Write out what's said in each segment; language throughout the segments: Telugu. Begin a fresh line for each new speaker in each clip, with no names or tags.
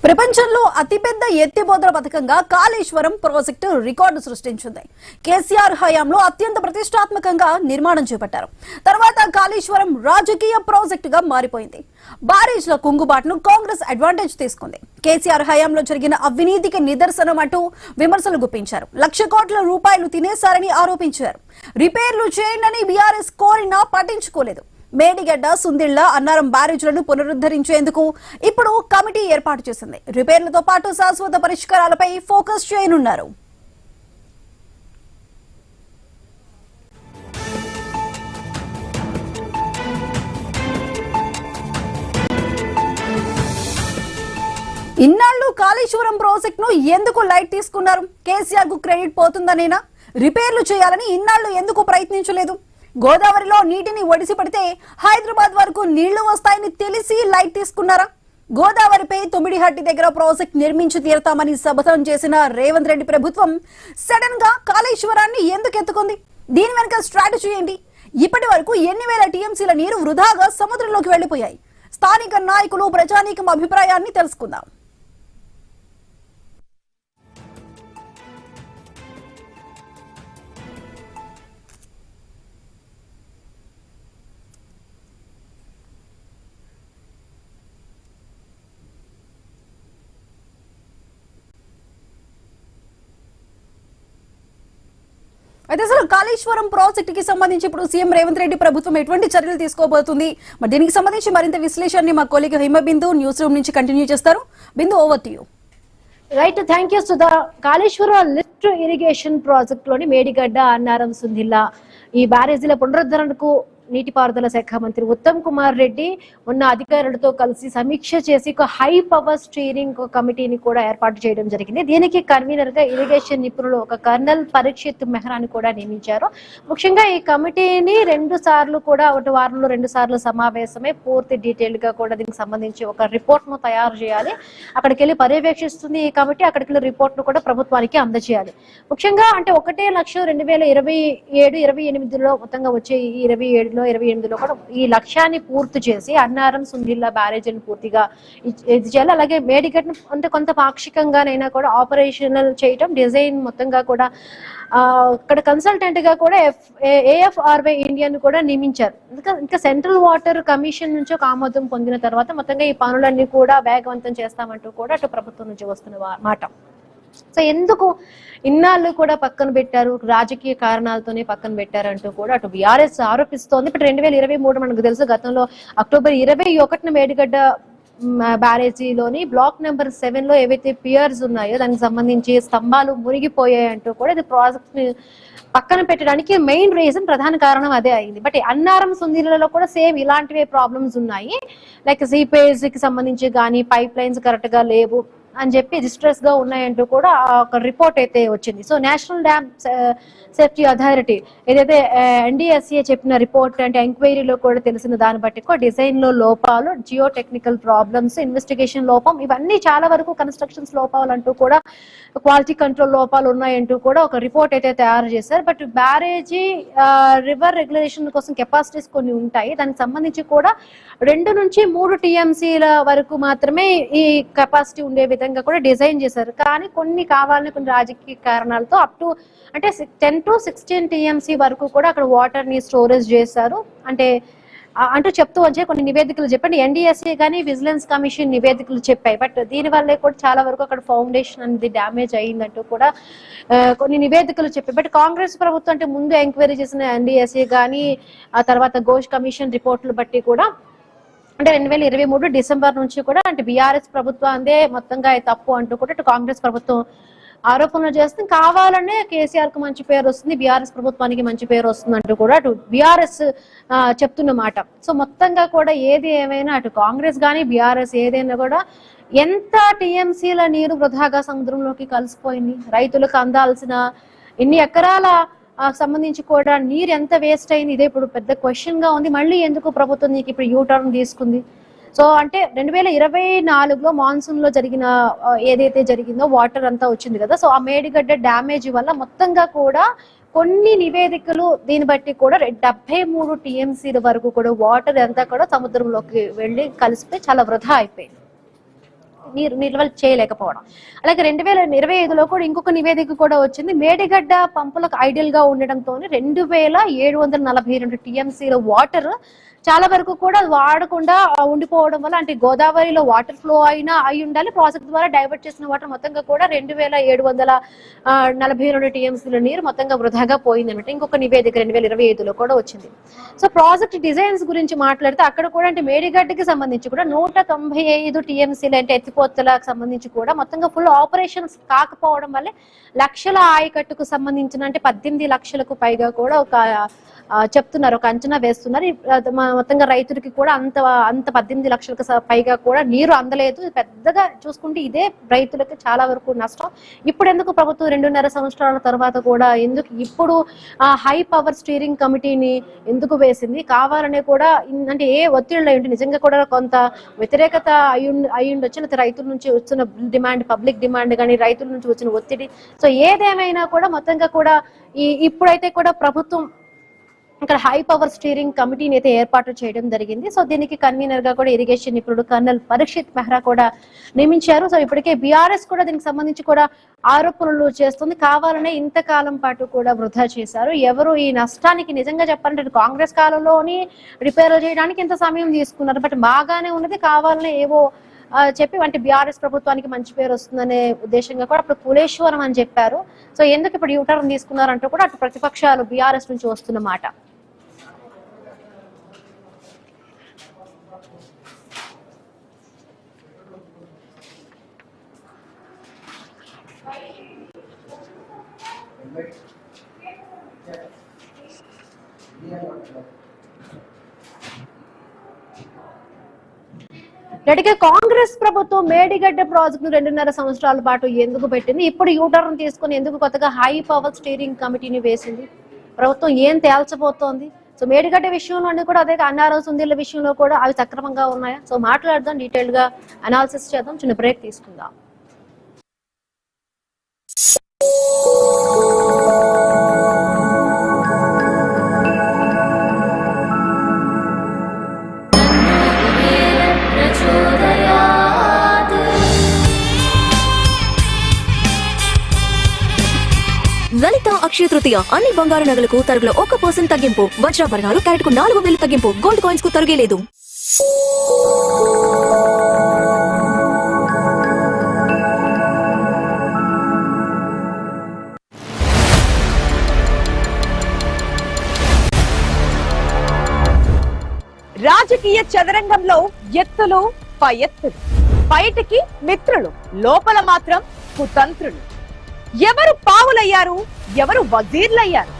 ప్రపంచంలో అతిపెద్ద ఎత్తిపోతల పథకంగా కాళేశ్వరం ప్రాజెక్టు రికార్డు సృష్టించింది. కేసీఆర్ హయాంలో అత్యంత ప్రతిష్టాత్మకంగా నిర్మాణం చేపట్టారు. తర్వాత కాళేశ్వరం రాజకీయ ప్రాజెక్టుగా మారిపోయింది. బ్యారేజ్ల కుంగుబాటును కాంగ్రెస్ అడ్వాంటేజ్ తీసుకుంది. కేసీఆర్ హయాంలో జరిగిన అవినీతికి నిదర్శనం అంటూ విమర్శలు గుప్పించారు. 1,00,000 కోట్ల రూపాయలు తినేశారని ఆరోపించారు. రిపేర్లు చేయండి బీఆర్ఎస్ కోరినా పట్టించుకోలేదు. మేడిగడ్డ, సుందిళ్ల, అన్నారం బ్యారేజ్లను పునరుద్ధరించేందుకు ఇప్పుడు కమిటీ ఏర్పాటు చేసింది. రిపేర్లతో పాటు శాశ్వత పరిష్కారాలపై ఫోకస్ చేయనున్నారు. ఇన్నాళ్లు కాళేశ్వరం ప్రాజెక్ట్ ను ఎందుకు లైట్ తీసుకున్నారు? కేసీఆర్ కు క్రెడిట్ పోతుందనేనా? రిపేర్లు చేయాలని ఇన్నాళ్లు ఎందుకు ప్రయత్నించలేదు? గోదావరిలో నీటిని ఒడిసి పడితే హైదరాబాద్ వరకు నీళ్లు వస్తాయని తెలిసి లైట్ తీసుకున్నారా? గోదావరిపై తొమ్మిడిహట్టి దగ్గర ప్రాజెక్ట్ నిర్మించి తీరతామని శపథం చేసిన రేవంత్ రెడ్డి ప్రభుత్వం సడన్ గా కాళేశ్వరాన్ని ఎందుకు ఎత్తుకుంది? దీని వెనుక స్ట్రాటజీ ఏంటి? ఇప్పటి వరకు ఎన్ని వేల టీఎంసీల నీరు వృధాగా సముద్రంలోకి వెళ్లిపోయాయి. స్థానిక నాయకులు, ప్రజానీకం అభిప్రాయాన్ని తెలుసుకుందాం. అయితే అసలు కాళేశ్వరం ప్రాజెక్ట్ కి సంబంధించి ఇప్పుడు సీఎం రేవంత్ రెడ్డి ప్రభుత్వం ఎటువంటి చర్యలు తీసుకోబోతుంది? మరి దీనికి సంబంధించి మరింత విశ్లేషణని మా కొలీగ్ హిమబిందు న్యూస్ రూమ్ నుంచి కంటిన్యూ చేస్తారు. Bindu, over to you.
Right, thank you Sudha. Kaleshwaram lift irrigation project లోని మేడిగడ్డ, అన్నారం, సుందిల్లా ఈ బ్యారేజీల పునరుద్ధరణకు నీటిపారుదల శాఖ మంత్రి ఉత్తమ్ కుమార్ రెడ్డి ఉన్న అధికారులతో కలిసి సమీక్ష చేసి ఒక హై పవర్ స్టీరింగ్ కమిటీని కూడా ఏర్పాటు చేయడం జరిగింది. దీనికి కన్వీనర్ గా ఇరిగేషన్ నిపుణులు ఒక కర్నల్ పరీక్షిత్ మెహ్రాని కూడా నియమించారు. ముఖ్యంగా ఈ కమిటీని 2 సార్లు కూడా ఒకటి వారంలో 2 సార్లు సమావేశమై పూర్తి డీటెయిల్ గా కూడా దీనికి సంబంధించి ఒక రిపోర్ట్ ను తయారు చేయాలి. అక్కడికి వెళ్ళి పర్యవేక్షిస్తుంది ఈ కమిటీ. అక్కడికి వెళ్ళి రిపోర్ట్ ను కూడా ప్రభుత్వానికి అందజేయాలి. ముఖ్యంగా అంటే 1,2027-28లో మొత్తంగా వచ్చే ఈ 28లో కూడా ఈ లక్ష్యాన్ని పూర్తి చేసి అన్నారం, సుందిల్లా బ్యారేజీని పూర్తిగా ఇది చేయాలి. అలాగే మేడిగడ్డ అంటే కొంత పాక్షికంగానైనా కూడా ఆపరేషనల్ చేయటం, డిజైన్ మొత్తంగా కూడా ఇక్కడ కన్సల్టెంట్ గా కూడా AFRY ఇండియాను కూడా నియమించారు. ఇంకా సెంట్రల్ వాటర్ కమిషన్ నుంచి ఒక ఆమోదం పొందిన తర్వాత మొత్తంగా ఈ పనులన్నీ కూడా వేగవంతం చేస్తామంటూ కూడా అటు ప్రభుత్వం నుంచి వస్తున్న మాట. సో ఎందుకు ఇన్నాళ్ళు కూడా పక్కన పెట్టారు, రాజకీయ కారణాలతోనే పక్కన పెట్టారంటూ కూడా అటు బీఆర్ఎస్ ఆరోపిస్తోంది. ఇప్పుడు 2023 మనకు తెలుసు, గతంలో అక్టోబర్ 21న మేడిగడ్డ బ్యారేజీలోని బ్లాక్ నెంబర్ 7 లో ఏవైతే పియర్స్ ఉన్నాయో దానికి సంబంధించి స్తంభాలు మునిగిపోయాయంటూ కూడా ఇది ప్రాజెక్ట్ ని పక్కన పెట్టడానికి మెయిన్ రీజన్, ప్రధాన కారణం అదే అయింది. బట్ అన్నారం, సుందిల్లలో కూడా సేమ్ ఇలాంటివే ప్రాబ్లమ్స్ ఉన్నాయి. లైక్ సీపేజ్ కి సంబంధించి కానీ పైప్ లైన్స్ కరెక్ట్ గా లేవు అని చెప్పి డిస్ట్రెస్ గా ఉన్నాయంటూ కూడా ఒక రిపోర్ట్ అయితే వచ్చింది. So national dam safety authority ఏదైతే NDSA చెప్పిన రిపోర్ట్ అంటే ఎంక్వైరీలో కూడా తెలిసిన దాన్ని బట్టి డిజైన్ లో లోపాలు, జియో టెక్నికల్ ప్రాబ్లమ్స్, ఇన్వెస్టిగేషన్ లోపం, ఇవన్నీ చాలా వరకు కన్స్ట్రక్షన్స్ లోపాలు అంటూ కూడా క్వాలిటీ కంట్రోల్ లోపాలు ఉన్నాయంటూ కూడా ఒక రిపోర్ట్ అయితే తయారు చేశారు. బట్ బ్యారేజీ రివర్ రెగ్యులేషన్ కోసం కెపాసిటీస్ కొన్ని ఉంటాయి. దానికి సంబంధించి కూడా 2 నుంచి 3 TMCల వరకు మాత్రమే ఈ కెపాసిటీ ఉండే విధంగా కూడా డిజైన్ చేశారు. కానీ కొన్ని కావాలని కొన్ని రాజకీయ కారణాలతో అప్ టు అంటే 10 to 16 TMC వరకు కూడా అక్కడ వాటర్ ని స్టోరేజ్ చేశారు అంటూ చెప్తూ వచ్చే కొన్ని నివేదికలు చెప్పండి. NDSA కానీ విజిలెన్స్ కమిషన్ నివేదికలు చెప్పాయి. బట్ దీని వల్లే కూడా చాలా వరకు అక్కడ ఫౌండేషన్ అనేది డ్యామేజ్ అయ్యిందంటూ కూడా కొన్ని నివేదికలు చెప్పాయి. బట్ కాంగ్రెస్ ప్రభుత్వం అంటే ముందు ఎంక్వైరీ చేసిన NDSA కానీ ఆ తర్వాత ఘోష్ కమిషన్ రిపోర్ట్లు బట్టి కూడా అంటే 2023 డిసెంబర్ నుంచి కూడా అంటే బీఆర్ఎస్ ప్రభుత్వం అందే మొత్తంగా తప్పు అంటూ కూడా ఇటు కాంగ్రెస్ ప్రభుత్వం ఆరోపణలు చేస్తుంది. కావాలనే కేసీఆర్ కు మంచి పేరు వస్తుంది, బీఆర్ఎస్ ప్రభుత్వానికి మంచి పేరు వస్తుంది అంటూ కూడా అటు బీఆర్ఎస్ చెప్తున్న మాట. సో మొత్తంగా కూడా ఏది ఏమైనా అటు కాంగ్రెస్ కానీ బీఆర్ఎస్ ఏదైనా కూడా ఎంత TMCల నీరు వృధాగా సముద్రంలోకి కలిసిపోయింది, రైతులకు అందాల్సిన ఎన్ని ఎకరాల సంబంధించి కూడా నీరు ఎంత వేస్ట్ అయింది, ఇదే ఇప్పుడు పెద్ద క్వశ్చన్ గా ఉంది. మళ్ళీ ఎందుకు ప్రభుత్వం నీకు ఇప్పుడు యూటర్న్ తీసుకుంది? సో అంటే 2024లో మాన్సూన్ లో జరిగిన ఏదైతే జరిగిందో వాటర్ అంతా వచ్చింది కదా. సో ఆ మేడిగడ్డ డ్యామేజ్ వల్ల మొత్తంగా కూడా కొన్ని నివేదికలు దీన్ని బట్టి కూడా 73 TMCల వరకు కూడా వాటర్ అంతా కూడా సముద్రంలోకి వెళ్ళి కలిసిపోయి చాలా వృధా అయిపోయింది. నిల్వ చేయలేకపోవడం. అలాగే 2025లో కూడా ఇంకొక నివేదిక కూడా వచ్చింది. మేడిగడ్డ పంపులకు ఐడియల్ గా ఉండడంతో 2742 టీఎంసీల వాటర్ చాలా వరకు కూడా వాడకుండా ఉండిపోవడం వల్ల, అంటే గోదావరిలో వాటర్ ఫ్లో అయినా అయి ఉండాలి, ప్రాజెక్ట్ ద్వారా డైవర్ట్ చేసిన వాటర్ మొత్తంగా కూడా 2742 టీఎంసీల నీరు మొత్తంగా వృధాగా పోయిందన్నమాట. ఇంకొక నివేదిక 2025లో కూడా వచ్చింది. సో ప్రాజెక్ట్ డిజైన్స్ గురించి మాట్లాడితే అక్కడ కూడా అంటే మేడిగడ్డకి సంబంధించి కూడా 195 టీఎంసీలు అంటే ఎత్తిపోతలకు సంబంధించి కూడా మొత్తంగా ఫుల్ ఆపరేషన్స్ కాకపోవడం వల్లే లక్షల ఆయకట్టుకు సంబంధించిన అంటే 18 లక్షలకు పైగా కూడా ఒక చెప్తున్నారు, ఒక అంచనా వేస్తున్నారు. మొత్తంగా రైతులకి కూడా అంత 18 లక్షలకు పైగా కూడా నీరు అందలేదు. పెద్దగా చూసుకుంటే ఇదే రైతులకి చాలా వరకు నష్టం. ఇప్పుడు ఎందుకు ప్రభుత్వం 2.5 సంవత్సరాల తర్వాత కూడా ఎందుకు ఇప్పుడు హై పవర్ స్టీరింగ్ కమిటీని ఎందుకు వేసింది? కావాలనే కూడా అంటే ఏ ఒత్తిళ్ళు అయి ఉంటే నిజంగా కూడా కొంత వ్యతిరేకత అయ్యుండొచ్చు, లేకపోతే రైతుల నుంచి వచ్చిన డిమాండ్, పబ్లిక్ డిమాండ్ కానీ రైతుల నుంచి వచ్చిన ఒత్తిడి. సో ఏదేమైనా కూడా మొత్తంగా కూడా ఇప్పుడైతే కూడా ప్రభుత్వం ఇక్కడ హై పవర్ స్టీరింగ్ కమిటీని అయితే ఏర్పాటు చేయడం జరిగింది. సో దీనికి కన్వీనర్ గా కూడా ఇరిగేషన్ నిపుణుడు కర్నల్ పరీక్షిత్ మెహ్రా కూడా నియమించారు. సో ఇప్పటికే బీఆర్ఎస్ కూడా దీనికి సంబంధించి కూడా ఆరోపణలు చేస్తుంది. కావాలనే ఇంతకాలం పాటు కూడా వృధా చేశారు. ఎవరు ఈ నష్టానికి నిజంగా చెప్పాలంటే కాంగ్రెస్ కాలంలోని రిపేర్ చేయడానికి ఇంత సమయం తీసుకున్నారు, బట్ బాగానే ఉన్నది కావాలనే ఏవో చెప్పి అంటే బీఆర్ఎస్ ప్రభుత్వానికి మంచి పేరు వస్తుందనే ఉద్దేశంగా కూడా అప్పుడు కులేశ్వరం అని చెప్పారు. సో ఎందుకు ఇప్పుడు యూటర్న్ తీసుకున్నారంటూ కూడా అటు ప్రతిపక్షాలు బీఆర్ఎస్ నుంచి వస్తున్న మాట. రెడ్డిగా కాంగ్రెస్ ప్రభుత్వం మేడిగడ్డ ప్రాజెక్టు 2.5 సంవత్సరాల పాటు ఎందుకు పెట్టింది? ఇప్పుడు యూటర్న్ తీసుకుని ఎందుకు కొత్తగా హై పవర్ స్టీరింగ్ కమిటీని వేసింది? ప్రభుత్వం ఏం తేల్చబోతోంది? సో మేడిగడ్డ విషయంలో కూడా అదే అన్నారం సుందీల విషయంలో కూడా అవి సక్రమంగా ఉన్నాయా? సో మాట్లాడదాం, డీటెయిల్ గా అనాలిసిస్ చేద్దాం. చిన్న బ్రేక్ తీసుకుందాం.
లలిత అక్షయ తృతీయ అన్ని బంగారు నగలకు తరుగులో 1% తగ్గింపు. వజ్రాభరణాలు క్యారెట్ కు 4,000 తగ్గింపు. గోల్డ్ కాయిన్స్ కు తరుగే లేదు.
రాజకీయ చదరంగంలో ఎత్తులు పై ఎత్తులు, బయటికి మిత్రులు, లోపల మాత్రం కుతంత్రులు. ఎవరు పావులయ్యారు, ఎవరు వజీర్లయ్యారు,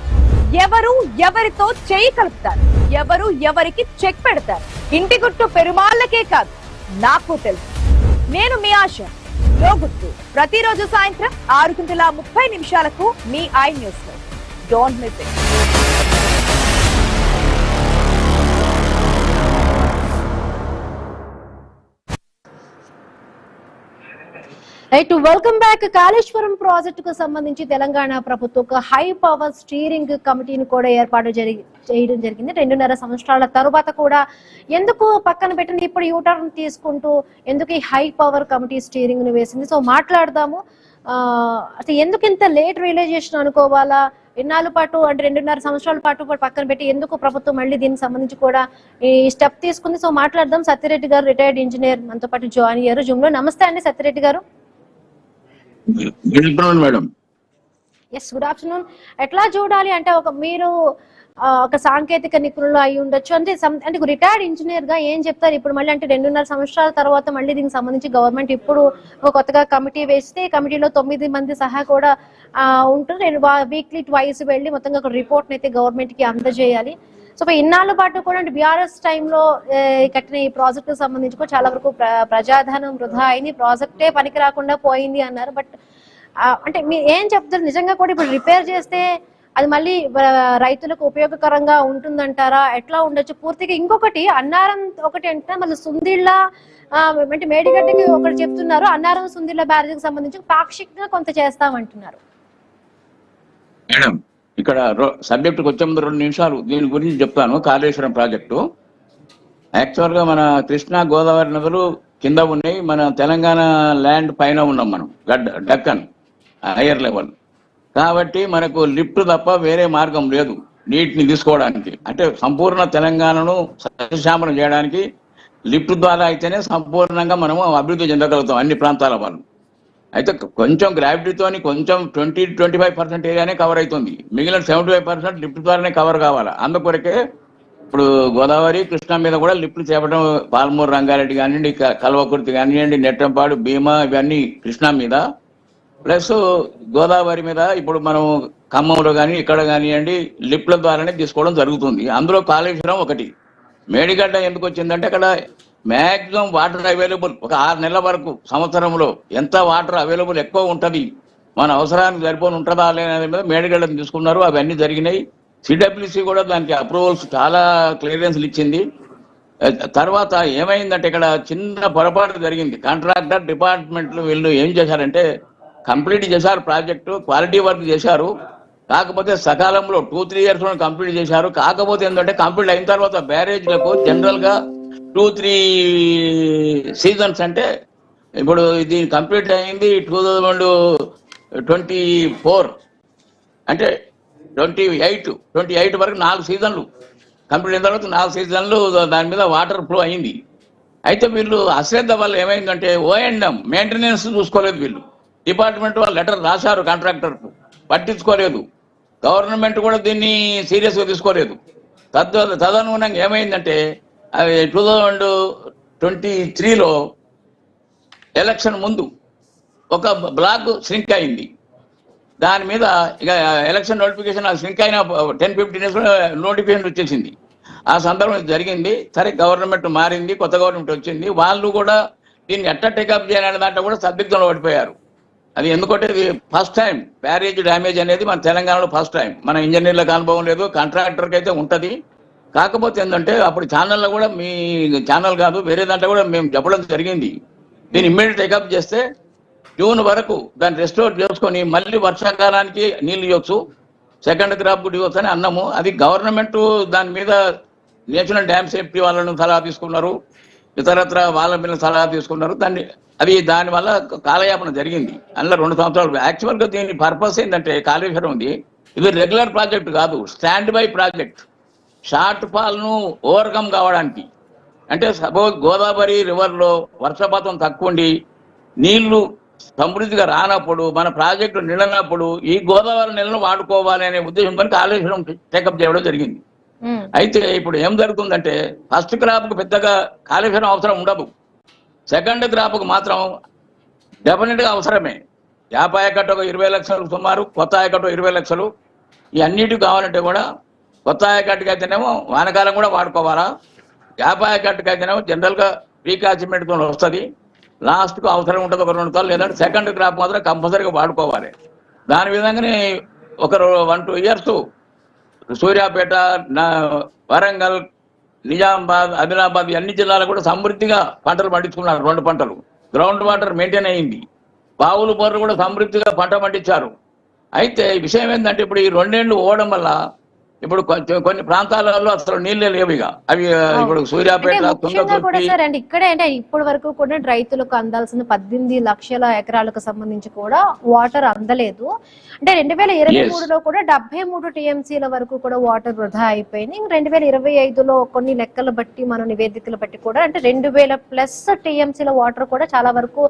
ఎవరు ఎవరితో చేయి కలుపుతారు, ఎవరు ఎవరికి చెక్ పెడతారు, ఇంటి గుట్టు పెరుమాళ్ళకే కాదు నాకు తెలుసు. నేను మీ ఆశ లోగుట్టు. ప్రతిరోజు సాయంత్రం 6:30 మీ ఐ న్యూస్ లో. Don't miss it.
Right, welcome back. Kaleshwaram ప్రాజెక్టుకు సంబంధించి తెలంగాణ ప్రభుత్వం ఒక హై పవర్ స్టీరింగ్ కమిటీని కూడా ఏర్పాటు చేయడం జరిగింది. 2.5 సంవత్సరాల తరువాత కూడా ఎందుకు పక్కన పెట్టింది? ఇప్పుడు యూటర్న్ తీసుకుంటూ ఎందుకు ఈ హై పవర్ కమిటీ స్టీరింగ్ ను వేసింది? సో మాట్లాడదాము. అసలు ఎందుకు ఇంత లేట్ రియలైజేషన్ అనుకోవాలా? ఎన్నాళ్ళ పాటు అంటే 2.5 సంవత్సరాల పాటు పక్కన పెట్టి ఎందుకు ప్రభుత్వం మళ్ళీ దీనికి సంబంధించి కూడా ఈ స్టెప్ తీసుకుంది? సో మాట్లాడదాం. సత్యరెడ్డి గారు రిటైర్డ్ ఇంజనీర్ మనతో పాటు జాయిన్ అయ్యారు జూమ్ లో. నమస్తే అండి సత్యరెడ్డి గారు.
Good afternoon madam.
Yes, good afternoon. ఎట్లా చూడాలి అంటే మీరు ఒక సాంకేతిక నిపుణులు అయి ఉండొచ్చు, అంటే రిటైర్డ్ ఇంజనీర్ గా ఏం చెప్తారు ఇప్పుడు మళ్ళీ? అంటే 2.5 సంవత్సరాల తర్వాత మళ్ళీ దీనికి సంబంధించి గవర్నమెంట్ ఇప్పుడు కొత్తగా కమిటీ వేస్తే కమిటీలో 9 మంది సహా కూడా ఉంటుంది. వీక్లీ ట్వైస్ వెళ్ళి మొత్తంగా ఒక రిపోర్ట్ అయితే గవర్నమెంట్ కి అందజేయాలి. సో ఇన్నాళ్ళ పాటు కూడా అంటే బీఆర్ఎస్ టైంలో కట్టిన ఈ ప్రాజెక్టు సంబంధించి కూడా చాలా వరకు ప్రజాధనం వృధా అయింది, ప్రాజెక్టే పనికి రాకుండా పోయింది అన్నారు. బట్ అంటే మీరు ఏం చెప్తారు? నిజంగా కూడా ఇప్పుడు రిపేర్ చేస్తే అది మళ్ళీ రైతులకు ఉపయోగకరంగా ఉంటుందంటారా? ఎట్లా ఉండొచ్చు పూర్తిగా? ఇంకొకటి అన్నారం ఒకటి అంటే మళ్ళీ సుందిళ్ళ అంటే మేడిగడ్డకి ఒకటి చెప్తున్నారు, అన్నారం సుందిళ్ళ బ్యారేజ్కి సంబంధించి పాక్షికంగా కొంత చేస్తామంటున్నారు.
మేడం ఇక్కడ సబ్జెక్టుకి వచ్చే ముందు 2 నిమిషాలు దీని గురించి చెప్తాను. కాళేశ్వరం ప్రాజెక్టు యాక్చువల్ గా మన కృష్ణా గోదావరి నదులు కింద ఉన్నాయి, మన తెలంగాణ ల్యాండ్ పైన ఉన్నాం మనం, డక్కన్ హైయర్ లెవెల్. కాబట్టి మనకు లిఫ్ట్ తప్ప వేరే మార్గం లేదు నీటిని తీసుకోవడానికి. అంటే సంపూర్ణ తెలంగాణను సస్యశ్యామలం చేయడానికి లిఫ్ట్ ద్వారా అయితేనే సంపూర్ణంగా మనము అభివృద్ధి చెందగలుగుతాం అన్ని ప్రాంతాల వాళ్ళు. అయితే కొంచెం గ్రావిటీతోని కొంచెం 20-25% ఏరియానే కవర్ అవుతుంది, మిగిలిన 75% లిఫ్ట్ ద్వారానే కవర్ కావాలి. అందుకొరకే ఇప్పుడు గోదావరి కృష్ణా మీద కూడా లిఫ్ట్లు చేపట్టడం, పాలమూరు రంగారెడ్డి కానివ్వండి, కల్వకుర్తి కానివ్వండి, నెట్టంపాడు, భీమా, ఇవన్నీ కృష్ణా మీద, ప్లస్ గోదావరి మీద ఇప్పుడు మనం ఖమ్మంలో కానీ ఇక్కడ కానివ్వండి లిఫ్ట్ల ద్వారానే తీసుకోవడం జరుగుతుంది. అందులో కాళేశ్వరం ఒకటి. మేడిగడ్డ ఎందుకు వచ్చిందంటే అక్కడ మ్యాక్సిమం వాటర్ అవైలబుల్, ఒక 6 నెలల వరకు సంవత్సరంలో ఎంత వాటర్ అవైలబుల్ ఎక్కువ ఉంటుంది, మన అవసరానికి సరిపోని ఉంటుందా లేని మీద మేడిగడ్డను తీసుకున్నారు. అవన్నీ జరిగినాయి. సిడబ్ల్యూసి కూడా దానికి అప్రూవల్స్ చాలా క్లియరెన్స్లు ఇచ్చింది. తర్వాత ఏమైందంటే ఇక్కడ చిన్న పొరపాటు జరిగింది. కాంట్రాక్టర్ డిపార్ట్మెంట్లు వీళ్ళు ఏం చేశారంటే కంప్లీట్ చేశారు, ప్రాజెక్టు క్వాలిటీ వర్క్ చేశారు. కాకపోతే సకాలంలో 2-3 years కంప్లీట్ చేశారు. కాకపోతే ఏంటంటే కంప్లీట్ అయిన తర్వాత బ్యారేజ్లకు జనరల్గా 2-3 seasons, అంటే ఇప్పుడు ఇది కంప్లీట్ అయింది 2024, అంటే 28 వరకు 4 seasons కంప్లీట్ అయిన తర్వాత 4 seasons దాని మీద వాటర్ ఫ్లో అయింది. అయితే వీళ్ళు అశ్రద్ధ వల్ల ఏమైందంటే O&M మెయింటెనెన్స్ చూసుకోలేదు. వీళ్ళు డిపార్ట్మెంట్ వాళ్ళు లెటర్ రాశారు కాంట్రాక్టర్కు, పట్టించుకోలేదు. గవర్నమెంట్ కూడా దీన్ని సీరియస్గా తీసుకోలేదు. తదనుగుణంగా ఏమైందంటే అది 2023లో ఎలక్షన్ ముందు ఒక బ్లాక్ ష్రింక్ అయింది. దాని మీద ఇక ఎలక్షన్ నోటిఫికేషన్ ష్రింక్ అయిన 10-15 days నోటిఫికేషన్ వచ్చేసింది. ఆ సందర్భం జరిగింది. సరే గవర్నమెంట్ మారింది, కొత్త గవర్నమెంట్ వచ్చింది. వాళ్ళు కూడా దీన్ని ఎట్లా టేకప్ చేయాలనే దాంట్లో కూడా సందిగ్ధంలో పడిపోయారు. అది ఎందుకంటే ఇది ఫస్ట్ టైం బ్యారేజ్ డ్యామేజ్ అనేది మన తెలంగాణలో ఫస్ట్ టైం. మన ఇంజనీర్లకు అనుభవం లేదు, కాంట్రాక్టర్కి అయితే ఉంటుంది. కాకపోతే ఏంటంటే అప్పుడు ఛానల్లో కూడా, మీ ఛానల్ కాదు వేరే దాంట్లో కూడా మేము చెప్పడం జరిగింది, దీన్ని ఇమ్మీడియట్ టేకప్ చేస్తే జూన్ వరకు దాన్ని రెస్టోర్ చేసుకొని మళ్ళీ వర్షాకాలానికి నీళ్ళు ఇవ్వచ్చు, సెకండ్ క్రాప్ కూడా ఇవ్వచ్చు అని అన్నాము. అది గవర్నమెంట్ దాని మీద నేషనల్ డ్యామ్ సేఫ్టీ వాళ్ళను సలహా తీసుకున్నారు, ఇతరత్ర వాళ్ళ మీద సలహా తీసుకున్నారు. దానివల్ల కాలయాపన జరిగింది. అందులో 2 సంవత్సరాలు. యాక్చువల్గా దీని పర్పస్ ఏంటంటే కాళేశ్వరం ఉంది, ఇది రెగ్యులర్ ప్రాజెక్ట్ కాదు, స్టాండ్ బై ప్రాజెక్ట్. షార్ట్ ఫాల్ను ఓవర్కమ్ కావడానికి, అంటే సపోజ్ గోదావరి రివర్లో వర్షపాతం తక్కువ ఉండి నీళ్లు సమృద్ధిగా రానప్పుడు, మన ప్రాజెక్టు నిండినప్పుడు ఈ గోదావరి నీళ్ళను వాడుకోవాలి అనే ఉద్దేశంతో కాళేశ్వరం టేకప్ చేయడం జరిగింది. అయితే ఇప్పుడు ఏం జరుగుతుందంటే ఫస్ట్ క్రాప్కు పెద్దగా కాళేశ్వరం అవసరం ఉండదు, సెకండ్ క్రాప్కు మాత్రం డెఫినెట్గా అవసరమే. యాప ఆయకట్టు ఒక 20 లక్షలు సుమారు, కొత్త ఆయకట్టు 20 లక్షలు. ఈ అన్నిటికి కావాలంటే కూడా కొత్త ఆయకట్టుకి అయితేనేమో వానకాలం కూడా వాడుకోవాలా, యాప ఆయకట్టుకి అయితేనేమో జనరల్గా ప్రీకాచిమెంట్తో వస్తుంది, లాస్ట్కు అవసరం ఉంటుంది ఒక 2 సార్లు, లేదంటే సెకండ్ క్రాప్ మాత్రం కంపల్సరీగా వాడుకోవాలి. దాని విధంగానే ఒక 1-2 years సూర్యాపేట, వరంగల్, నిజామాబాద్, ఆదిలాబాద్ అన్ని జిల్లాలు కూడా సమృద్ధిగా పంటలు పండించుకున్నారు. 2 పంటలు, గ్రౌండ్ వాటర్ మెయింటైన్ అయ్యింది, బావులు బొర్రు కూడా సమృద్ధిగా పంట పండించారు. అయితే విషయం ఏంటంటే ఇప్పుడు ఈ 2 ఏళ్ళు పోవడం వల్ల ఇప్పుడు కొన్ని ప్రాంతాలలో అసలు నీళ్ళే లేవు. ఇక అవి ఇప్పుడు సూర్యాపేట,
అండ్ ఇక్కడే అంటే ఇప్పటి వరకు కూడా రైతులకు అందాల్సిన 18 లక్షల ఎకరాలకు సంబంధించి కూడా వాటర్ అందలేదు. అంటే 2023లో కూడా 73 TMCల వరకు కూడా వాటర్ వృధా అయిపోయింది. 2025లో కొన్ని లెక్కలు బట్టి, మన నివేదికలు బట్టి కూడా అంటే 2000+ TMCల వాటర్ కూడా చాలా వరకు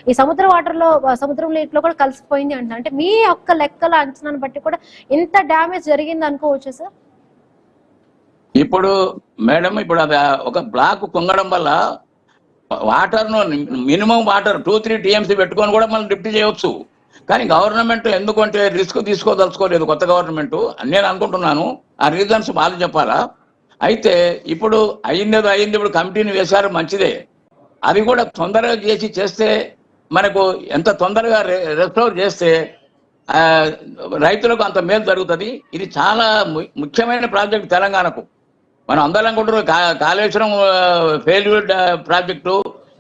ఈ సముద్రం నీటిలో కూడా కలిసిపోయింది అంటున్నారు. అంటే మీ యొక్క లెక్కల అంచనాను బట్టి కూడా ఇంత డ్యామేజ్ జరిగింది అనుకోవచ్చు సార్?
ఇప్పుడు మేడం, ఇప్పుడు అది ఒక బ్లాక్ కుంగడం వల్ల వాటర్ను మినిమం వాటర్ 2-3 TMC పెట్టుకొని కూడా మనం లిఫ్ట్ చేయవచ్చు. కానీ గవర్నమెంట్ ఎందుకంటే రిస్క్ తీసుకోదలుచుకోలేదు కొత్త గవర్నమెంట్ నేను అనుకుంటున్నాను. ఆ రీజన్స్ వాళ్ళు చెప్పాలా. అయితే ఇప్పుడు అయిందేదో అయింది, ఇప్పుడు కమిటీని వేశారు, మంచిదే. అది కూడా తొందరగా చేస్తే మనకు ఎంత తొందరగా రెస్టోర్ చేస్తే రైతులకు అంత మేలు జరుగుతుంది. ఇది చాలా ముఖ్యమైన ప్రాజెక్ట్ తెలంగాణకు. మనం అందరం అనుకుంటున్నాం కాళేశ్వరం ఫెయిల్యూర్ ప్రాజెక్టు,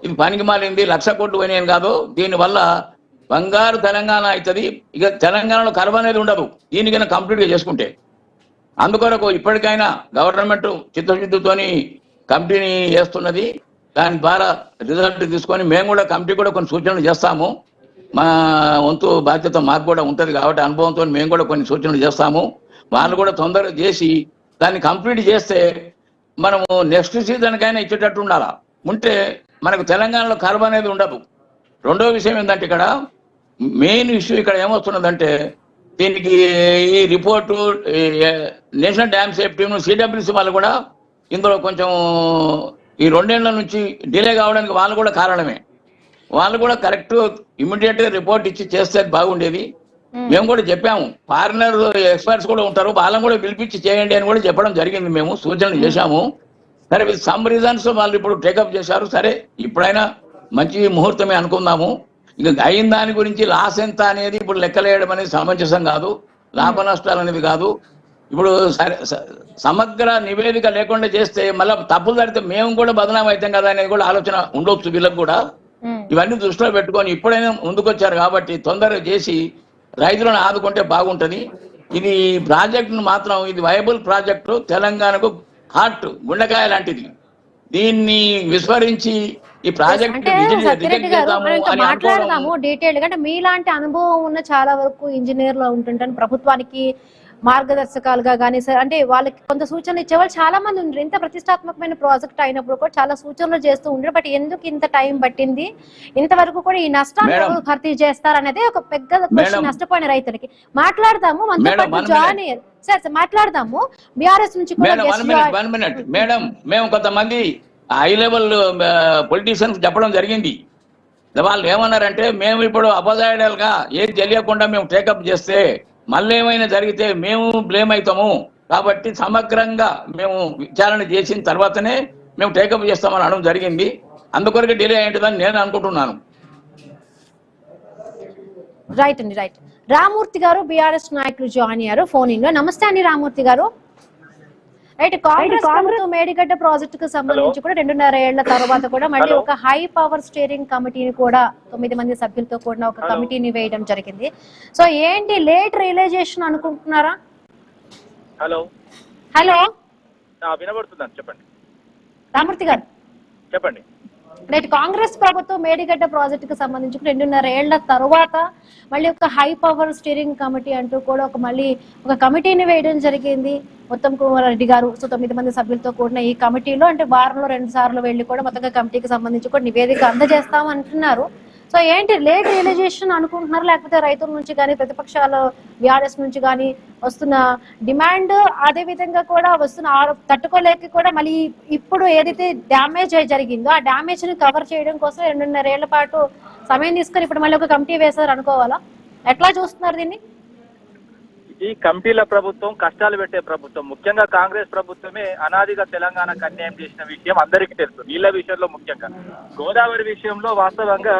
ఇది పనికి మారింది, 1,00,000 కోట్లు పోయినాయని కాదు. దీనివల్ల బంగారు తెలంగాణ అవుతుంది. ఇక తెలంగాణలో కరువు అనేది ఉండదు దీనికైనా కంప్లీట్గా చేసుకుంటే. అందుకొరకు ఇప్పటికైనా గవర్నమెంట్ చిత్తశుద్ధితోని కమిటీని వేస్తున్నది. దాని ద్వారా రిజల్ట్ తీసుకొని మేము కూడా కమిటీ కూడా కొన్ని సూచనలు చేస్తాము. మా వంతు బాధ్యత మాకు కూడా ఉంటుంది కాబట్టి అనుభవంతో మేము కూడా కొన్ని సూచనలు చేస్తాము. వాళ్ళు కూడా తొందరగా చేసి దాన్ని కంప్లీట్ చేస్తే మనము నెక్స్ట్ సీజన్కైనా ఇచ్చేటట్టు ఉండాలా. ఉంటే మనకు తెలంగాణలో కరువు అనేది ఉండదు. రెండో విషయం ఏంటంటే ఇక్కడ మెయిన్ ఇష్యూ ఇక్కడ ఏమొస్తున్నదంటే దీనికి ఈ report national dam safety CWC వాళ్ళు కూడా ఇందులో కొంచెం ఈ 2 ఏళ్ల నుంచి డిలే కావడానికి వాళ్ళు కూడా కారణమే. వాళ్ళు కూడా కరెక్ట్ ఇమ్మీడియట్ గా రిపోర్ట్ ఇచ్చి చేస్తే బాగుండేది. మేము కూడా చెప్పాము, ఫారినర్ ఎక్స్పర్ట్స్ కూడా ఉంటారు, వాళ్ళని కూడా పిలిపించి చేయండి అని కూడా చెప్పడం జరిగింది. మేము సూచనలు చేశాము. సరే విత్ సమ్ రీజన్స్ వాళ్ళు ఇప్పుడు టేకప్ చేశారు. సరే ఇప్పుడైనా మంచి ముహూర్తమే అనుకుందాము. ఇక అయిన దాని గురించి లాస్ ఎంత అనేది ఇప్పుడు లెక్కలేయడం అనేది సమంజసం కాదు, లాభ నష్టాలు అనేది కాదు. ఇప్పుడు సమగ్ర నివేదిక లేకుండా చేస్తే మళ్ళీ తప్పులు జరిగితే మేము కూడా బదనాం అవుతాం కదా అనేది కూడా ఆలోచన ఉండొచ్చు వీళ్ళకి కూడా. ఇవన్నీ దృష్టిలో పెట్టుకొని ఇప్పుడైనా ముందుకొచ్చారు కాబట్టి తొందరగా చేసి రైతులను ఆదుకుంటే బాగుంటది. ఇది ప్రాజెక్టును మాత్రం ఇది వైబుల్ ప్రాజెక్టు, తెలంగాణకు హార్ట్ గుండెకాయ లాంటిది. దీన్ని విస్మరించి ఈ ప్రాజెక్ట్
మాట్లాడదాము డీటెయిల్ గా. అంటే మీలాంటి అనుభవం ఉన్న చాలా వరకు ఇంజనీర్లు ఉంటుంటారు, ప్రభుత్వానికి మార్గదర్శకాలుగా కానీ సార్, అంటే వాళ్ళకి కొంత సూచనలు ఇచ్చేవాళ్ళు చాలా మంది ఉండరు. ఇంత ప్రతిష్టాత్మకమైన ప్రాజెక్ట్ అయినప్పుడు కూడా చాలా సూచనలు చేస్తూ ఉండరు. బట్ ఎందుకు ఇంత టైం పట్టింది, ఇంతవరకు కూడా ఈ నష్టాన్ని భర్తీ చేస్తారనేది ఒక పెద్ద క్వశ్చన్ నష్టపోయిన రైతులకి. మాట్లాడదాము మనతో పాటు జాయిన్ అయ్యారు సార్, మాట్లాడదాము. బీఆర్ఎస్ నుంచి
మేడం మేము కొంతమంది హై లెవెల్ పొలిటీషియన్స్ చెప్పడం జరిగింది. వాళ్ళు ఏమన్నారంటే మేము ఇప్పుడు అపోజైడల్ గా ఏది తెలియకుండా మేము టేకప్ చేస్తే మళ్ళీ ఏమైనా జరిగితే మేము బ్లేమ్ అవుతాము, కాబట్టి సమగ్రంగా మేము విచారణ చేసిన తర్వాతనే మేము టేకప్ చేస్తామని అనడం జరిగింది. అందుకొరకు డిలే అయ్యిందని నేను అనుకుంటున్నాను.
రైట్ అండి, రైట్. రామూర్తి గారు బీఆర్ఎస్ నాయకులు జాయిన్ అయ్యారు ఫోన్ ఇన్ లో. నమస్తే అండి రామూర్తి గారు. రైట్, కాంగ్రెస్ ప్రభుత్వం మేడిగడ్డ ప్రాజెక్టు కు సంబంధించి కూడా 2.5 ఏళ్ల తర్వాత కూడా మళ్ళీ ఒక హై పవర్ స్టీరింగ్ కమిటీని కూడా 9 మంది సభ్యులతో కూడిన ఒక కమిటీని వేయడం జరిగింది. సో ఏంటి లేట్ రియలైజేషన్ అనుకుంటున్నారా?
హలో
హలో
వినబడుతుందండి, చెప్పండి
రామూర్తి గారు.
చెప్పండి.
రైట్, కాంగ్రెస్ ప్రభుత్వం మేడిగడ్డ ప్రాజెక్టుకు సంబంధించి 2.5 ఏళ్ల తర్వాత మళ్ళీ ఒక హై పవర్ స్టీరింగ్ కమిటీ అంటూ కూడా మళ్ళీ ఒక కమిటీని వేయడం జరిగింది. ఉత్తమ్ కుమార్ రెడ్డి గారు 9 మంది సభ్యులతో కూడిన ఈ కమిటీలో అంటే వారంలో 2 సార్లు వెళ్ళి కూడా మొత్తంగా కమిటీకి సంబంధించి కూడా నివేదిక అందజేస్తాం అంటున్నారు. సో ఏంటి లేట్ రియలైజేషన్ అనుకుంటున్నారు, లేకపోతే రైతుల నుంచి కానీ ప్రతిపక్షాల బీఆర్ఎస్ నుంచి కానీ వస్తున్న డిమాండ్, అదే విధంగా కూడా వస్తున్న తట్టుకోలేక కూడా మళ్ళీ ఇప్పుడు ఏదైతే డ్యామేజ్ జరిగిందో ఆ డ్యామేజ్ ని కవర్ చేయడం కోసం 2.5 ఏళ్ల పాటు సమయం తీసుకొని ఇప్పుడు మళ్ళీ ఒక కమిటీ వేశారు అనుకోవాలా? ఎట్లా చూస్తున్నారు దీన్ని?
ఈ కమిటీల ప్రభుత్వం కష్టాలు పెట్టే ప్రభుత్వం. ముఖ్యంగా కాంగ్రెస్ ప్రభుత్వమే అనాదిగా తెలంగాణకు అన్యాయం చేసిన విషయం అందరికీ తెలుసు. నీళ్ల విషయంలో ముఖ్యంగా గోదావరి విషయంలో వాస్తవంగా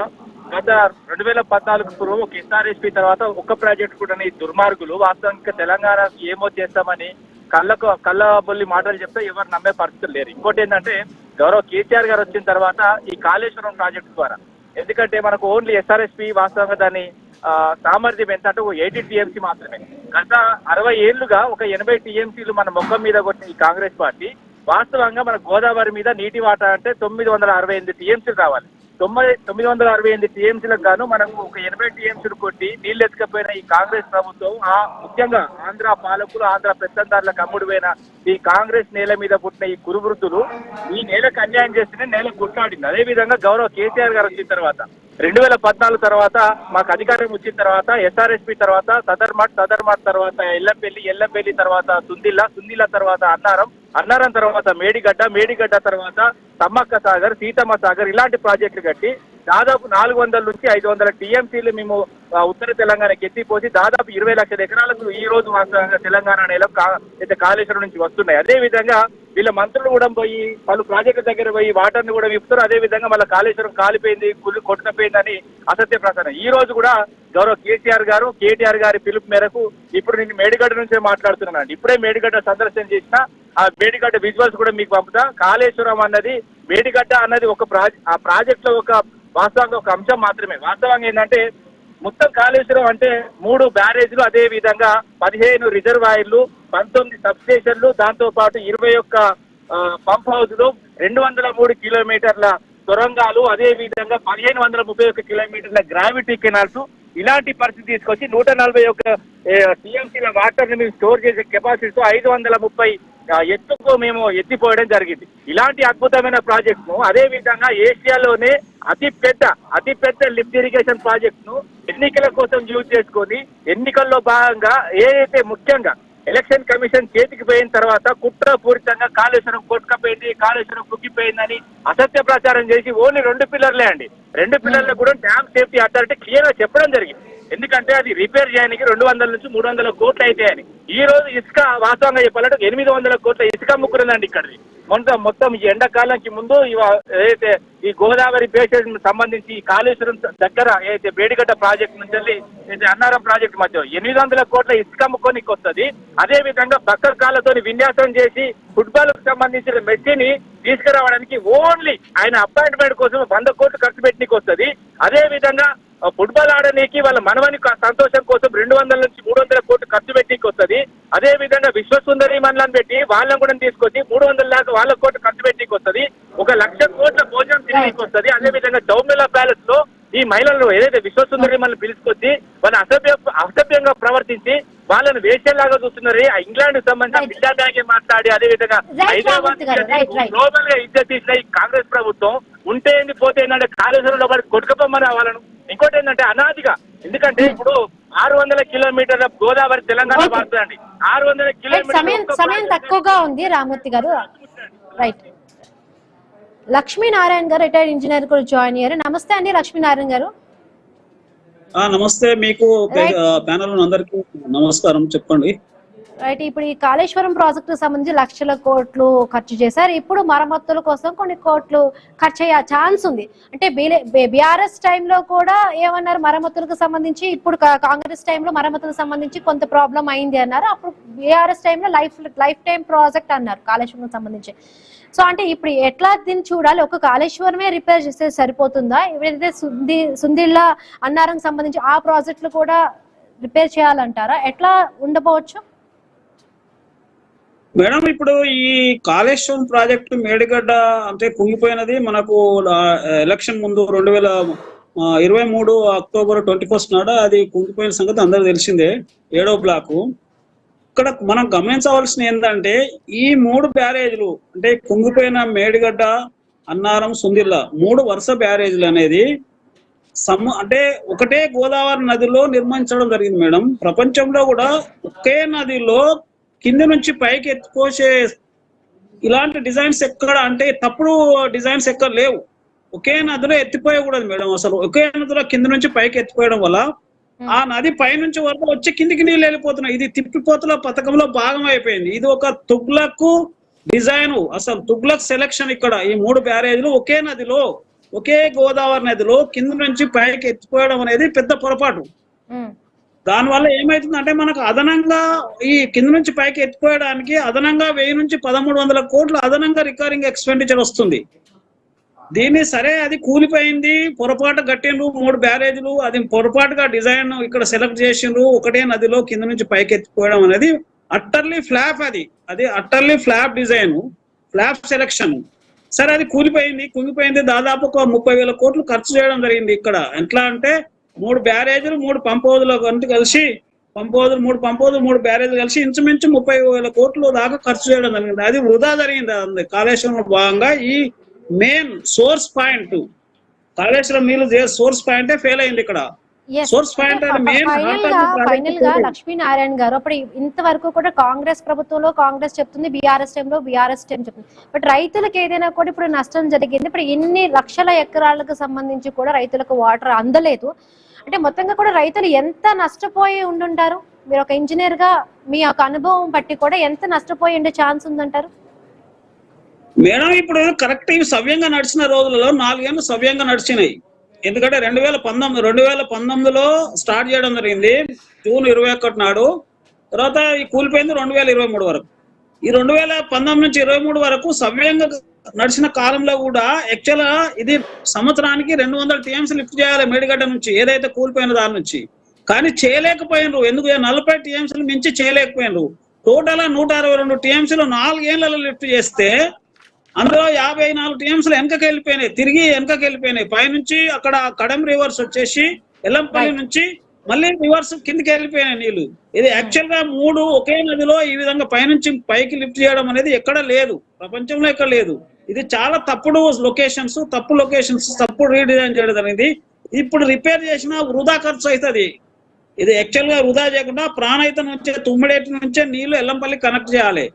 గత 2014 పూర్వం ఒక ఎస్ఆర్ఎస్పీ తర్వాత ఒక్క ప్రాజెక్ట్ కూడా ఈ దుర్మార్గులు వాస్తవంగా తెలంగాణ ఏమో చేస్తామని కళ్ళబొల్లి మాటలు చెప్తే ఎవరు నమ్మే పరిస్థితులు లేరు. ఇంకోటి ఏంటంటే గౌరవ కేసీఆర్ గారు వచ్చిన తర్వాత ఈ కాళేశ్వరం ప్రాజెక్టు ద్వారా, ఎందుకంటే మనకు ఓన్లీ ఎస్ఆర్ఎస్పీ వాస్తవంగా దాని సామర్థ్యం ఎంత అంటే 80 టీఎంసీ మాత్రమే. గత 60 ఏళ్లుగా ఒక 80 టీఎంసీలు మన మొక్కం మీద కొట్టిన ఈ కాంగ్రెస్ పార్టీ వాస్తవంగా మన గోదావరి మీద నీటి వాటా అంటే 968 టీఎంసీలు రావాలి. 968 టీఎంసీలకు గాను మనకు ఒక 80 టీఎంసీలు కొట్టి నీళ్లు ఎత్తుకపోయిన ఈ కాంగ్రెస్ ప్రభుత్వం ముఖ్యంగా ఆంధ్ర పాలకులు, ఆంధ్ర పెత్తందారులకు అమ్ముడుపోయిన ఈ కాంగ్రెస్ నేల మీద పుట్టిన ఈ కురువృద్ధులు ఈ నేలకు అన్యాయం చేస్తేనే నేల కొట్లాడింది. అదేవిధంగా గౌరవ కేసీఆర్ గారు వచ్చిన తర్వాత 2014 తర్వాత మాకు అధికారం వచ్చిన తర్వాత ఎస్ఆర్ఎస్పీ తర్వాత సదర్మాట్ తర్వాత ఎల్లంపల్లి తర్వాత సుందిల్ల తర్వాత అన్నారం తర్వాత మేడిగడ్డ తర్వాత సమ్మక్క సాగర్, సీతమ్మ సాగర్ ఇలాంటి ప్రాజెక్టులు కట్టి దాదాపు 400 నుంచి 500 టీఎంసీలు మేము ఉత్తర తెలంగాణకి ఎత్తిపోసి దాదాపు 20 లక్షల ఎకరాలకు ఈ రోజు వాస్తవంగా తెలంగాణ నేల కాళేశ్వరం నుంచి వస్తున్నాయి. అదే విధంగా వీళ్ళ మంత్రులు కూడా పోయి పలు ప్రాజెక్టుల దగ్గర పోయి వాటర్ని కూడా విప్పుతారు. అదే విధంగా మళ్ళీ కాళేశ్వరం కాలిపోయింది, కుళ్ళు కొట్టుకపోయిందని అసత్య ప్రచారం. ఈ రోజు కూడా గౌరవ కేటీఆర్ గారి పిలుపు మేరకు ఇప్పుడు నేను మేడిగడ్డ నుంచే మాట్లాడుతున్నాను. ఇప్పుడే మేడిగడ్డ సందర్శన చేసిన ఆ మేడిగడ్డ విజువల్స్ కూడా మీకు పంపుతా. కాళేశ్వరం అన్నది మేడిగడ్డ అన్నది ఆ ప్రాజెక్ట్ లో వాస్తవంగా ఒక అంశం మాత్రమే. వాస్తవంగా ఏంటంటే మొత్తం కాళేశ్వరం అంటే 3 బ్యారేజ్లు, అదే విధంగా 15 రిజర్వాయర్లు, 19 సబ్స్టేషన్లు, దాంతో పాటు 21 పంప్ హౌస్లు, 203 కిలోమీటర్ల సొరంగాలు, అదే విధంగా 1531 కిలోమీటర్ల గ్రావిటీ కెనాల్స్, ఇలాంటి పరిస్థితి తీసుకొచ్చి 141 టీఎంసీల వాటర్ ని మేము స్టోర్ చేసే కెపాసిటీతో 530 ఎత్తుకు మేము ఎత్తిపోయడం జరిగింది. ఇలాంటి అద్భుతమైన ప్రాజెక్ట్ ను, అదే విధంగా ఏషియాలోనే అతిపెద్ద లిఫ్ట్ ఇరిగేషన్ ప్రాజెక్ట్ ను ఎన్నికల కోసం యూజ్ చేసుకొని, ఎన్నికల్లో భాగంగా ఏదైతే ముఖ్యంగా ఎలక్షన్ కమిషన్ చేతికి పోయిన తర్వాత కుట్రపూరితంగా కాళేశ్వరం కొట్టుకపోయింది, కాళేశ్వరం కుక్కిపోయిందని అసత్య ప్రచారం చేసి ఓన్లీ 2 పిల్లర్లే అండి, 2 పిల్లర్లు కూడా డ్యామ్ సేఫ్టీ అథారిటీ క్లియర్ గా చెప్పడం జరిగింది. ఎందుకంటే అది రిపేర్ చేయడానికి 200 నుంచి 300 కోట్లు అయితే అని. ఈ రోజు ఇసుక వాస్తవంగా చెప్పాలంటే 800 కోట్ల ఇసుక ముక్కురుందండి ఇక్కడిది. మొత్తం ఈ ఎండాకాలానికి ముందు ఏదైతే ఈ గోదావరి బేసిన్ సంబంధించి కాళేశ్వరం దగ్గర ఏదైతే బేడిగడ్డ ప్రాజెక్ట్ నుంచి అయితే అన్నారం ప్రాజెక్ట్ మధ్య 800 కోట్ల ఇసుక ముక్కోనికి వస్తుంది. అదే విధంగా బక్కర్ కాళ్ళతో విన్యాసం చేసి ఫుట్బాల్ కు సంబంధించిన మెస్సీని తీసుకురావడానికి ఓన్లీ ఆయన అపాయింట్మెంట్ కోసం 100 కోట్లు ఖర్చు పెట్టడానికి వస్తుంది. అదే విధంగా ఫుట్బాల్ ఆడడానికి వాళ్ళ మనవని సంతోషం కోసం 200 నుంచి 300 కోట్లు ఖర్చు పెట్టడానికి వస్తుంది. అదే విధంగా విశ్వసుందరి మండలం పెట్టి వాళ్ళని కూడా తీసుకొచ్చి 300 లాగా వాళ్ళ కోట్లు ఖర్చు పెట్టడానికి వస్తుంది. 1,00,000 కోట్ల భోజనం తినడానికి వస్తుంది. అదే విధంగా చౌమిలా ప్యాలెస్ లో ఈ మహిళలను ఏదైతే విశ్వసుందరి మనల్ని పిలుచుకొచ్చి వాళ్ళ అసభ్యంగా ప్రవర్తించి వాళ్ళని వేసేలాగా చూస్తున్నారు. ఇంగ్లాండ్ సంబంధించిన బిల్లా బ్యాంక్ మాట్లాడి, అదే విధంగా హైదరాబాద్ గ్లోబల్ గా ఇజ్జత్ తీసిన ఈ కాంగ్రెస్ ప్రభుత్వం ఉంటే ఏంది పోతే ఏంటంటే కాళేశ్వరంలో పడి కొట్టుకపోమని వాళ్ళను. ఇంకోటి ఏంటంటే అనాదిగా, ఎందుకంటే ఇప్పుడు 600 కిలోమీటర్ల గోదావరి తెలంగాణ పడుతుందండి. 600 కిలోమీటర్ల
సమయం తక్కువగా ఉంది రామూర్తి గారు. రైట్, లక్ష్మీనారాయణ గారు రిటైర్డ్ ఇంజనీర్ కూడా జాయిన్ అయ్యారు. నమస్తే అండి లక్ష్మీనారాయణ గారు.
నమస్తే, మీకు ప్యానల్ అందరికి నమస్కారం. చెప్పండి.
రైట్, ఇప్పుడు ఈ కాళేశ్వరం ప్రాజెక్టు సంబంధించి లక్షల కోట్లు ఖర్చు చేశారు. ఇప్పుడు మరమ్మతుల కోసం కొన్ని కోట్లు ఖర్చు అయ్యే ఛాన్స్ ఉంది. అంటే బీఆర్ఎస్ టైంలో కూడా ఏమన్నారు, మరమ్మతులకు సంబంధించి ఇప్పుడు కాంగ్రెస్ టైంలో మరమ్మతులకు సంబంధించి కొంత ప్రాబ్లం అయింది అన్నారు. అప్పుడు బీఆర్ఎస్ టైంలో లైఫ్ టైం ప్రాజెక్ట్ అన్నారు కాళేశ్వరం సంబంధించి. సో అంటే ఇప్పుడు ఎట్లా దీన్ని చూడాలి? ఒక కాళేశ్వరమే రిపేర్ చేస్తే సరిపోతుందా? ఏదైతే సుందిళ్ళ అన్నారం సంబంధించి ఆ ప్రాజెక్టులు కూడా రిపేర్ చేయాలంటారా? ఎట్లా ఉండబోవచ్చు
మేడం? ఇప్పుడు ఈ కాళేశ్వరం ప్రాజెక్టు మేడిగడ్డ అంటే కుంగిపోయినది మనకు ఎలక్షన్ ముందు 2023 అక్టోబర్ 21 నాడు అది కుంగిపోయిన సంగతి అందరూ తెలిసిందే. 7వ బ్లాకు. ఇక్కడ మనం గమనించవలసిన ఏంటంటే ఈ 3 బ్యారేజ్లు అంటే కుంగిపోయిన మేడిగడ్డ, అన్నారం, సుందిళ్ళ 3 వరుస బ్యారేజ్లు అనేది అంటే ఒకటే గోదావరి నదిలో నిర్మించడం జరిగింది మేడం. ప్రపంచంలో కూడా ఒకే నదిలో కింద నుంచి పైకి ఎత్తుకోసే ఇలాంటి డిజైన్స్ ఎక్కడ అంటే తప్పుడు డిజైన్స్ ఎక్కడ లేవు. ఒకే నదిలో ఎత్తిపోయకూడదు మేడం. అసలు ఒకే నదిలో కింద నుంచి పైకి ఎత్తిపోయడం వల్ల ఆ నది పైనుంచి వరకు వచ్చి కిందికి నీళ్ళు వెళ్ళిపోతున్నాయి. ఇది తిప్పిపోతుల పథకంలో భాగం అయిపోయింది. ఇది ఒక తుగ్లక్ డిజైన్, అసలు తుగ్లక్ సెలక్షన్. ఇక్కడ ఈ 3 బ్యారేజ్లు ఒకే నదిలో, ఒకే గోదావరి నదిలో కింద నుంచి పైకి ఎత్తిపోయడం అనేది పెద్ద పొరపాటు. దానివల్ల ఏమైతుందంటే మనకు అదనంగా ఈ కింద నుంచి పైకి ఎత్తిపోయడానికి అదనంగా 1000 నుంచి 1300 కోట్లు అదనంగా రికరింగ్ ఎక్స్పెండిచర్ వస్తుంది. దీన్ని సరే అది కూలిపోయింది, పొరపాటు కట్టిండ్రు 3 బ్యారేజ్లు, అది పొరపాటుగా డిజైన్ ఇక్కడ సెలెక్ట్ చేసిండ్రు. ఒకటే నదిలో కింద నుంచి పైకి ఎత్తిపోయడం అనేది అట్టర్లీ ఫ్లాప్. అది utterly flop design, flop selection. సరే అది కుంగిపోయింది. దాదాపు ఒక 30,000 కోట్లు ఖర్చు చేయడం జరిగింది. ఇక్కడ ఎట్లా అంటే 3 బ్యారేజ్లు 3 పంప్ హౌజులు కలిసి 3 బ్యారేజ్లు కలిసి ఇంచుమించు 30,000 కోట్లు దాకా ఖర్చు చేయడం జరిగింది. అది వృధా జరిగింది. కాళేశ్వరంలో భాగంగా ఈ మెయిన్ సోర్స్ పాయింట్ కాళేశ్వరం నీళ్ళు సోర్స్ పాయింటే ఫెయిల్ అయింది. ఇక్కడ సోర్స్ పాయింట్
ఫైనల్ గా లక్ష్మీనారాయణ గారు, అప్పుడు ఇంతవరకు కూడా కాంగ్రెస్ ప్రభుత్వంలో కాంగ్రెస్ చెప్తుంది, బీఆర్ఎస్ టైంలో బీఆర్ఎస్ టైం చెప్తుంది. బట్ రైతులకు ఏదైనా కూడా ఇప్పుడు నష్టం జరిగింది. ఇప్పుడు ఇన్ని లక్షల ఎకరాలకు సంబంధించి కూడా రైతులకు వాటర్ అందలేదు. అంటే మొత్తంగా కూడా రైతులు ఎంత నష్టపోయి ఉండుంటారు? మీరు ఒక ఇంజనీర్ గా మీ యొక్క అనుభవం బట్టి కూడా ఎంత నష్టపోయి ఉండే ఛాన్స్ ఉందంటారు?
మేడం ఇప్పుడు కరెక్ట్ ఇవి సవ్యంగా నడిచిన రోజులలో 4 ఏళ్ళు సవ్యంగా నడిచినాయి. ఎందుకంటే 2019లో స్టార్ట్ చేయడం జరిగింది జూన్ 21 నాడు. తర్వాత ఈ కూలిపోయింది 2023 వరకు. ఈ 2019 నుంచి 23 వరకు సవ్యంగా నడిచిన కాలంలో కూడా యాక్చువల్ గా ఇది సంవత్సరానికి 200 టీఎంసీ లిఫ్ట్ చేయాలి మేడిగడ్డ నుంచి, ఏదైతే కూలిపోయిన దాని నుంచి. కానీ చేయలేకపోయినరు. ఎందుకు 40 టీఎంసీలు మించి చేయలేకపోయినరు. టోటల్ 162 టీఎంసీలు 4 ఏళ్లలో లిఫ్ట్ చేస్తే అందులో 54 టీఎంసీలు వెనకకి వెళ్ళిపోయినాయి, తిరిగి వెనకకి వెళ్ళిపోయినాయి. పైనుంచి అక్కడ కడెం రివర్స్ వచ్చేసి ఎల్లంపల్లి నుంచి మళ్ళీ రివర్స్ కిందికి వెళ్ళిపోయినాయి నీళ్లు. ఇది యాక్చువల్ గా 3 ఒకే నదిలో ఈ విధంగా పైనుంచి పైకి లిఫ్ట్ చేయడం అనేది ఎక్కడ లేదు, ప్రపంచంలో ఎక్కడ లేదు. ఇది చాలా తప్పుడు లొకేషన్స్, తప్పు రీడిజైన్ చేయడం అనేది. ఇప్పుడు రిపేర్ చేసినా వృధా ఖర్చు అవుతుంది. ఇది యాక్చువల్ గా వృధా చేయకుండా ప్రాణహిత నుంచే, తుమ్మిడేటి నుంచే నీళ్లు ఎల్లంపల్లి కనెక్ట్ చేయాలి.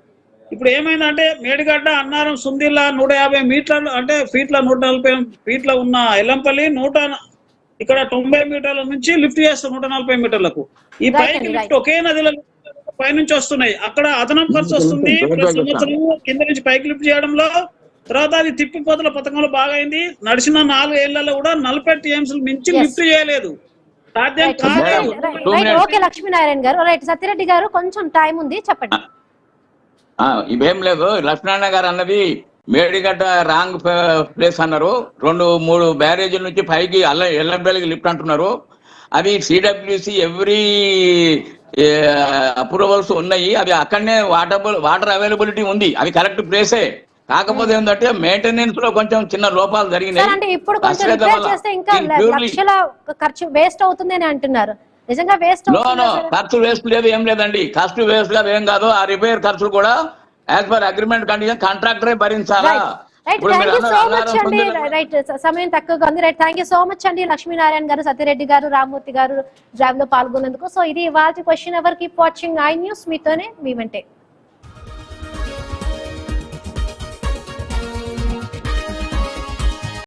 ఇప్పుడు ఏమైందంటే మేడిగడ్డ, అన్నారం, సుందిల్లా 150 మీటర్లు అంటే ఫీట్ల 140 ఫీట్ల ఉన్న ఎల్లంపల్లి ఇక్కడ 90 మీటర్ల నుంచి లిఫ్ట్ చేస్తాం 140 మీటర్లకు. ఈ పైకి లిఫ్ట్ ఒకే నదిలో పైనుంచి వస్తున్నాయి. అక్కడ అదనపు ఖర్చు వస్తుంది ప్రతి సంవత్సరం కింద నుంచి పైకి లిఫ్ట్ చేయడంలో. తర్వాత అది తిప్పిపోతల పథకంలో బాగా అయింది. నడిచిన 4 ఏళ్లలో కూడా 40 టీఎంసీలు మించి లిఫ్ట్ చేయలేదు. సాధ్యం కాదు.
ఓకే లక్ష్మీనారాయణ గారు, రైట్. సత్యరెడ్డి గారు కొంచెం టైం ఉంది, చెప్పండి.
ఇవేం లేదు, లక్ష్మీనారాయణ గారు అన్నది మేడిగడ్డ రాంగ్ ప్లేస్ అన్నారు. 2-3 బ్యారేజీల నుంచి పైకి ఎల్లంపల్లికి లిఫ్ట్ అంటున్నారు. అది సిడబ్ల్యూసి ఎవ్రీ అప్రూవల్స్ ఉన్నాయి. అది అక్కడనే వాటర్ అవైలబిలిటీ ఉంది, అది కరెక్ట్ ప్లేసే. కాకపోతే ఏంటంటే మెయింటెనెన్స్ లో కొంచెం చిన్న లోపాలు జరిగినాయి.
అంటే ఇప్పుడు కొంచెం రిపేర్ చేస్తే ఇంకా లక్షల ఖర్చు వేస్ట్ అవుతుంది అని అంటున్నారు. నిజంగా వేస్ట్
ఖర్చు వేస్ట్ లేదు, ఏం లేదండి. ఖర్చు వేస్ట్ గా ఏం కాదు. ఆ రిపేర్ ఖర్చులు కూడా యాజ్ పర్ అగ్రిమెంట్ కండిషన్ కాంట్రాక్టరే భరించాలా.
సమయం తక్కువగా ఉంది. Right, thank you so much అండి లక్ష్మీనారాయణ గారు, సత్యరెడ్డి గారు, రామ్మూర్తి గారు డ్రైవ్ లో పాల్గొన్నందుకు. సో ఇది ఇవాళ question hour. Keep watching I News, మీతోనే మీ వెంటే.